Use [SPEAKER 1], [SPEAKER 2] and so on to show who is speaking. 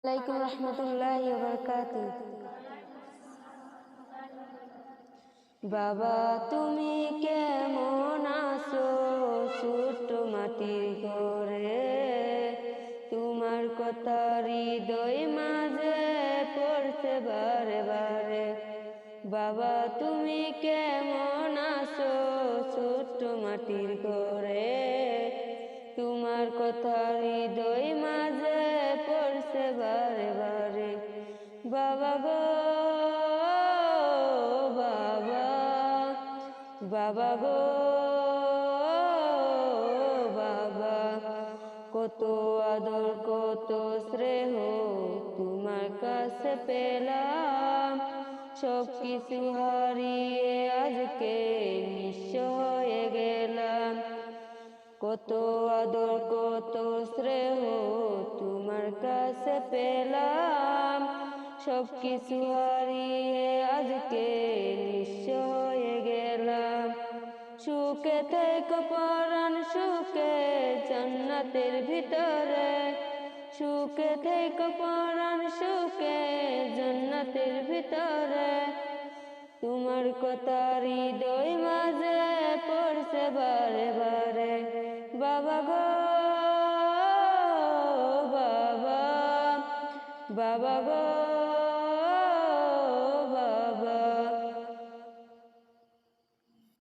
[SPEAKER 1] আলাইকুম রহমতুল্লাহি ওয়া বারাকাতুহু। বাবা তুমি কেমন আছো? ছোট্ট মাটির ঘরে তোমার কথা হৃদয় মাঝে পড়ছে বারে বারে। বাবা তুমি কেমন আছো? ছোট্ট মাটির ঘরে তোমার কথা হৃদয় মাঝে পড়ছে বারে বারে। বাবা গো বাবা, বাবা গো বাবা, কত আদর কত স্নেহ তোমার কাছে পেলাম, সব কিছু হারিয়ে আজকে নিঃস্ব হয়ে গেলাম। কত আদর কত স্নেহ তোমার কাছে পেলাম, সব কিছু হারিয়ে আজকে নিঃস্ব হয়ে গেলাম। সুখে থেকো পরাণ সুখে জান্নাতের ভিতরে, সুখে থেকো পরাণ সুখে জান্নাতের ভিতরে, তোমার কথা হৃদয় মাঝে পড়ছে বারে বারে। বাবা গো বাবা, বাবা গো